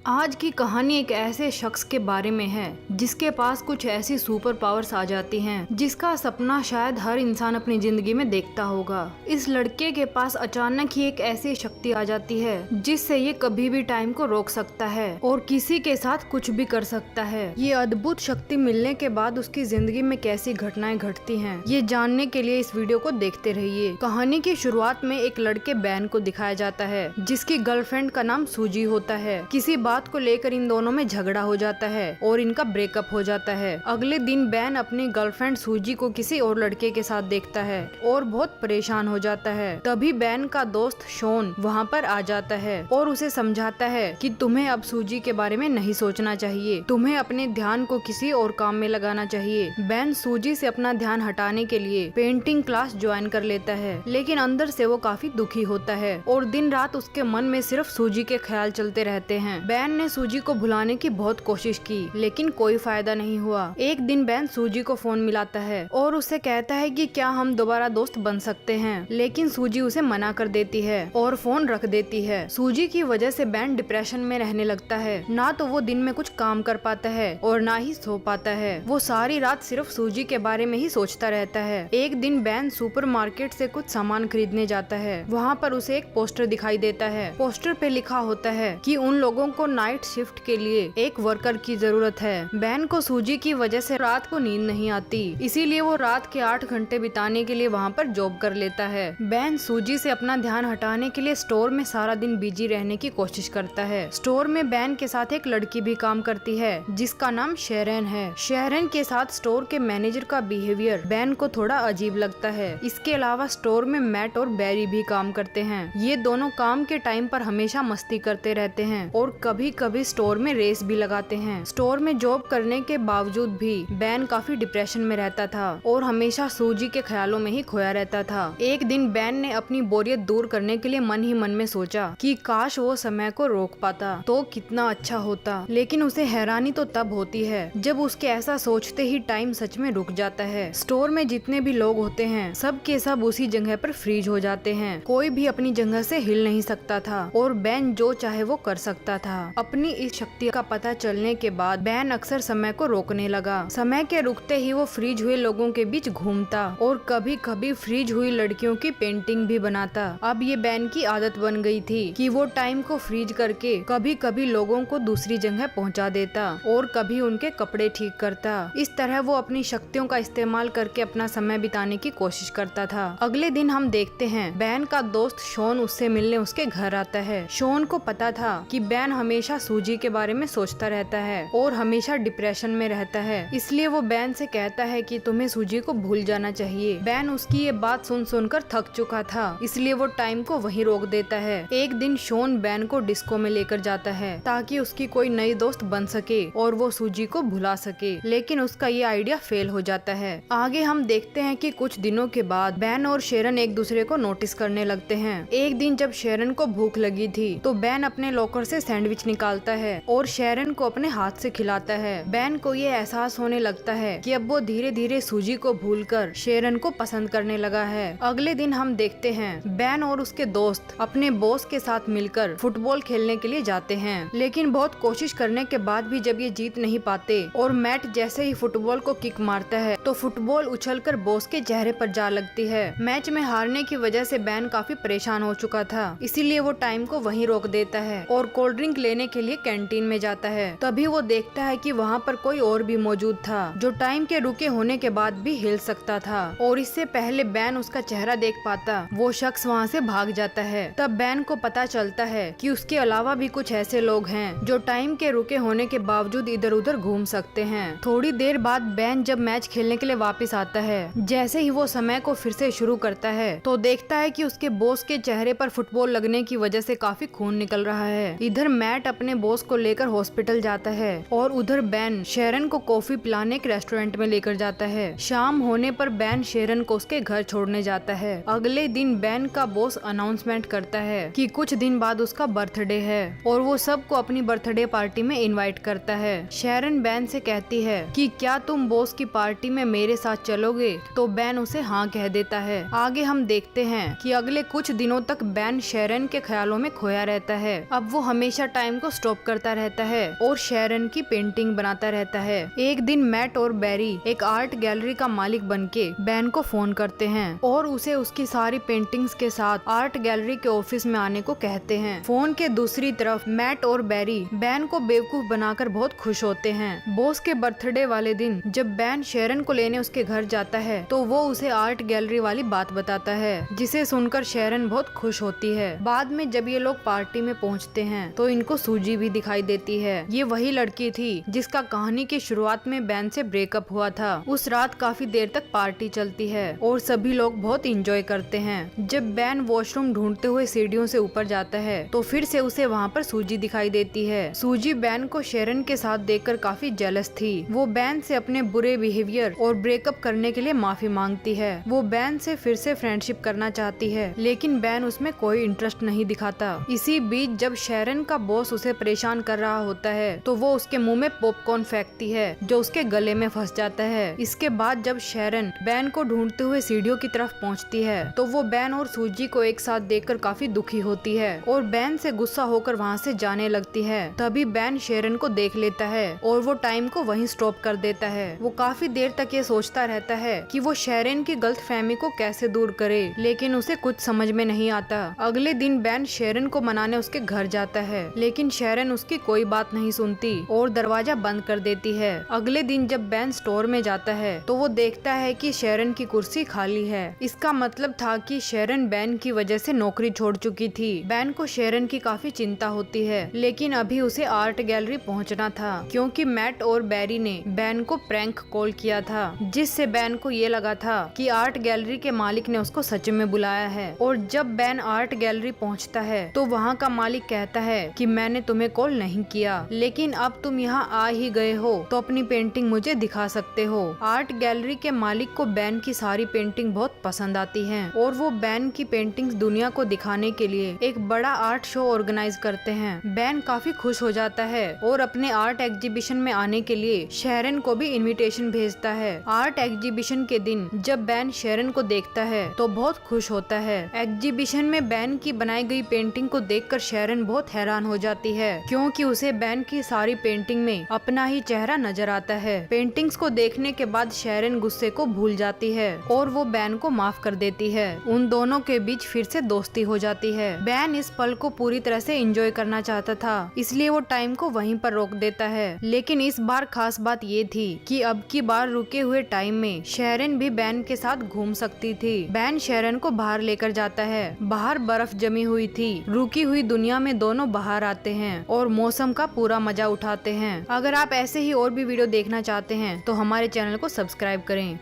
आज की कहानी एक ऐसे शख्स के बारे में है जिसके पास कुछ ऐसी सुपर पावर्स आ जाती हैं जिसका सपना शायद हर इंसान अपनी जिंदगी में देखता होगा। इस लड़के के पास अचानक ही एक ऐसी शक्ति आ जाती है जिससे ये कभी भी टाइम को रोक सकता है और किसी के साथ कुछ भी कर सकता है। ये अद्भुत शक्ति मिलने के बाद उसकी जिंदगी में कैसी घटनाएं घटती हैं, ये जानने के लिए इस वीडियो को देखते रहिए। कहानी की शुरुआत में एक लड़के बैन को दिखाया जाता है जिसकी गर्लफ्रेंड का नाम सूजी होता है। किसी बात को लेकर इन दोनों में झगड़ा हो जाता है और इनका ब्रेकअप हो जाता है। अगले दिन बैन अपनी गर्लफ्रेंड सूजी को किसी और लड़के के साथ देखता है और बहुत परेशान हो जाता है। तभी बैन का दोस्त शॉन वहाँ पर आ जाता है और उसे समझाता है कि तुम्हें अब सूजी के बारे में नहीं सोचना चाहिए, तुम्हें अपने ध्यान को किसी और काम में लगाना चाहिए। बैन सूजी से अपना ध्यान हटाने के लिए पेंटिंग क्लास ज्वाइन कर लेता है, लेकिन अंदर से वो काफी दुखी होता है और दिन रात उसके मन में सिर्फ सूजी के ख्याल चलते रहते हैं। बैन ने सूजी को भुलाने की बहुत कोशिश की लेकिन कोई फायदा नहीं हुआ। एक दिन बैन सूजी को फोन मिलाता है और उससे कहता है कि क्या हम दोबारा दोस्त बन सकते हैं, लेकिन सूजी उसे मना कर देती है और फोन रख देती है। सूजी की वजह से बैन डिप्रेशन में रहने लगता है। ना तो वो दिन में कुछ काम कर पाता है और ना ही सो पाता है। वो सारी रात सिर्फ सूजी के बारे में ही सोचता रहता है। एक दिन बैन सुपरमार्केट से कुछ सामान खरीदने जाता है। वहाँ पर उसे एक पोस्टर दिखाई देता है। पोस्टर पे लिखा होता है कि उन लोगों को नाइट शिफ्ट के लिए एक वर्कर की जरूरत है। बैन को सूजी की वजह से रात को नींद नहीं आती, इसीलिए वो रात के 8 घंटे बिताने के लिए वहाँ पर जॉब कर लेता है। बैन सूजी से अपना ध्यान हटाने के लिए स्टोर में सारा दिन बिजी रहने की कोशिश करता है। स्टोर में बैन के साथ एक लड़की भी काम करती है जिसका नाम शेरन है। शेरन के साथ स्टोर के मैनेजर का बिहेवियर बैन को थोड़ा अजीब लगता है। इसके अलावा स्टोर में मैट और बैरी भी काम करते हैं। ये दोनों काम के टाइम पर हमेशा मस्ती करते रहते हैं और कभी कभी स्टोर में रेस भी लगाते हैं। स्टोर में जॉब करने के बावजूद भी बैन काफी डिप्रेशन में रहता था और हमेशा सूजी के ख्यालों में ही खोया रहता था। एक दिन बैन ने अपनी बोरियत दूर करने के लिए मन ही मन में सोचा कि काश वो समय को रोक पाता तो कितना अच्छा होता, लेकिन उसे हैरानी तो तब होती है जब उसके ऐसा सोचते ही टाइम सच में रुक जाता है। स्टोर में जितने भी लोग होते हैं सब के सब उसी जगह पर फ्रीज हो जाते हैं। कोई भी अपनी जगह से हिल नहीं सकता था और बैन जो चाहे वो कर सकता था। अपनी इस शक्ति का पता चलने के बाद बैन अक्सर समय को रोकने लगा। समय के रुकते ही वो फ्रीज हुए लोगों के बीच घूमता और कभी कभी फ्रीज हुई लड़कियों की पेंटिंग भी बनाता। अब ये बैन की आदत बन गई थी कि वो टाइम को फ्रीज करके कभी कभी लोगों को दूसरी जगह पहुंचा देता और कभी उनके कपड़े ठीक करता। इस तरह वो अपनी शक्तियों का इस्तेमाल करके अपना समय बिताने की कोशिश करता था। अगले दिन हम देखते हैं बैन का दोस्त शॉन उससे मिलने उसके घर आता है। शॉन को पता था कि बैन हमेशा सूजी के बारे में सोचता रहता है और हमेशा डिप्रेशन में रहता है, इसलिए वो बैन से कहता है कि तुम्हें सूजी को भूल जाना चाहिए। बैन उसकी ये बात सुन सुनकर थक चुका था, इसलिए वो टाइम को वहीं रोक देता है। एक दिन शॉन बैन को डिस्को में लेकर जाता है ताकि उसकी कोई नई दोस्त बन सके और वो सूजी को भुला सके, लेकिन उसका ये आइडिया फेल हो जाता है। आगे हम देखते हैं कि कुछ दिनों के बाद बैन और शेरन एक दूसरे को नोटिस करने लगते हैं। एक दिन जब शेरन को भूख लगी थी तो बैन अपने लॉकर से सैंडविच निकालता है और शेरन को अपने हाथ से खिलाता है। बैन को ये एहसास होने लगता है कि अब वो धीरे धीरे सूजी को भूलकर शेरन को पसंद करने लगा है। अगले दिन हम देखते हैं बैन और उसके दोस्त अपने बॉस के साथ मिलकर फुटबॉल खेलने के लिए जाते हैं, लेकिन बहुत कोशिश करने के बाद भी जब ये जीत नहीं पाते और मैट जैसे ही फुटबॉल को किक मारता है तो फुटबॉल उछलकर बॉस के चेहरे पर जा लगती है। मैच में हारने की वजह से बैन काफी परेशान हो चुका था, इसीलिए वो टाइम को वहीं रोक देता है और कोल्ड ड्रिंक लेने के लिए कैंटीन में जाता है। तभी वो देखता है कि वहाँ पर कोई और भी मौजूद था जो टाइम के रुके होने के बाद भी हिल सकता था, और इससे पहले बैन उसका चेहरा देख पाता वो शख्स वहाँ से भाग जाता है। तब बैन को पता चलता है कि उसके अलावा भी कुछ ऐसे लोग हैं जो टाइम के रुके होने के बावजूद इधर उधर घूम सकते हैं। थोड़ी देर बाद बैन जब मैच खेलने के लिए वापस आता है, जैसे ही वो समय को फिर से शुरू करता है तो देखता है कि उसके बॉस के चेहरे पर फुटबॉल लगने की वजह से काफी खून निकल रहा है। इधर मैट अपने बॉस को लेकर हॉस्पिटल जाता है और उधर बैन शेरन को कॉफी पिलाने एक रेस्टोरेंट में लेकर जाता है। शाम होने पर बैन शेरन को उसके घर छोड़ने जाता है। अगले दिन बैन का बॉस अनाउंसमेंट करता है कि कुछ दिन बाद उसका बर्थडे है और वो सबको अपनी बर्थडे पार्टी में इनवाइट करता है। शेरन बैन से कहती है कि क्या तुम बॉस की पार्टी में मेरे साथ चलोगे, तो बैन उसे हाँ कह देता है। आगे हम देखते हैं कि अगले कुछ दिनों तक बैन शेरन के ख्यालों में खोया रहता है। अब वो हमेशा टाइम को स्टॉप करता रहता है और शेरन की पेंटिंग बनाता रहता है। एक दिन मैट और बैरी एक आर्ट गैलरी का मालिक बनके बैन को फोन करते हैं और उसे उसकी सारी पेंटिंग्स के साथ आर्ट गैलरी के ऑफिस में आने को कहते हैं। फोन के दूसरी तरफ मैट और बैरी बैन को बेवकूफ बनाकर बहुत खुश होते हैं। बॉस के बर्थडे वाले दिन जब बैन शेरन को लेने उसके घर जाता है तो वो उसे आर्ट गैलरी वाली बात बताता है, जिसे सुनकर शेरन बहुत खुश होती है। बाद में जब ये लोग पार्टी में पहुंचते हैं तो इनको सूजी भी दिखाई देती है। ये वही लड़की थी जिसका कहानी की शुरुआत में बैन से ब्रेकअप हुआ था। उस रात काफी देर तक पार्टी चलती है और सभी लोग बहुत एंजॉय करते हैं। जब बैन वॉशरूम ढूंढते हुए सीढ़ियों से ऊपर जाता है तो फिर से उसे वहाँ पर सूजी दिखाई देती है। सूजी बैन को शेरन के साथ देखकर काफी जेलस थी। वो बैन से अपने बुरे बिहेवियर और ब्रेकअप करने के लिए माफी मांगती है। वो बैन से फिर से फ्रेंडशिप करना चाहती है, लेकिन बैन उसमें कोई इंटरेस्ट नहीं दिखाता। इसी बीच जब शेरन का बॉस उसे परेशान कर रहा होता है तो वो उसके मुंह में पॉपकॉर्न फेंकती है जो उसके गले में फंस जाता है। इसके बाद जब शेरन बैन को ढूंढते हुए सीढ़ियों की तरफ पहुंचती है तो वो बैन और सूजी को एक साथ देखकर काफी दुखी होती है और बैन से गुस्सा होकर वहाँ से जाने लगती है। तभी बैन शेरन को देख लेता है और वो टाइम को वहीं स्टॉप कर देता है। वो काफी देर तक ये सोचता रहता है कि वो शेरन की गलतफहमी को कैसे दूर करे, लेकिन उसे कुछ समझ में नहीं आता। अगले दिन बैन शेरन को मनाने उसके घर जाता है, लेकिन शेरन उसकी कोई बात नहीं सुनती और दरवाजा बंद कर देती है। अगले दिन जब बैन स्टोर में जाता है तो वो देखता है कि शेरन की कुर्सी खाली है। इसका मतलब था कि शेरन बैन की वजह से नौकरी छोड़ चुकी थी। बैन को शेरन की काफी चिंता होती है, लेकिन अभी उसे आर्ट गैलरी पहुंचना था क्योंकि मैट और बैरी ने बैन को प्रैंक कॉल किया था, जिससे बैन को ये लगा था कि आर्ट गैलरी के मालिक ने उसको सच में बुलाया है। और जब बैन आर्ट गैलरी पहुंचता है तो वहाँ का मालिक कहता है कि मैंने तुम्हें कॉल नहीं किया, लेकिन अब तुम यहाँ आ ही गए हो तो अपनी पेंटिंग मुझे दिखा सकते हो। आर्ट गैलरी के मालिक को बैन की सारी पेंटिंग बहुत पसंद आती हैं और वो बैन की पेंटिंग्स दुनिया को दिखाने के लिए एक बड़ा आर्ट शो ऑर्गेनाइज करते हैं। बैन काफी खुश हो जाता है और अपने आर्ट एग्जीबिशन में आने के लिए शेरन को भी इनविटेशन भेजता है। आर्ट एग्जीबिशन के दिन जब बैन शेरन को देखता है तो बहुत खुश होता है। एग्जीबिशन में बैन की बनाई गई पेंटिंग को देखकर शेरन बहुत हैरान हो जाती है क्योंकि उसे बैन की सारी पेंटिंग में अपना ही चेहरा नजर आता है। पेंटिंग्स को देखने के बाद शेरन गुस्से को भूल जाती है और वो बैन को माफ कर देती है। उन दोनों के बीच फिर से दोस्ती हो जाती है। बैन इस पल को पूरी तरह से एंजॉय करना चाहता था, इसलिए वो टाइम को वहीं पर रोक देता है। लेकिन इस बार खास बात ये थी कि अब की बार रुके हुए टाइम में शेरन भी बैन के साथ घूम सकती थी। बैन शेरन को बाहर लेकर जाता है। बाहर बर्फ जमी हुई थी। रुकी हुई दुनिया में दोनों बाहर आते हैं और मौसम का पूरा मजा उठाते हैं। अगर आप ऐसे ही और भी वीडियो देखना चाहते हैं तो हमारे चैनल को सब्सक्राइब करें।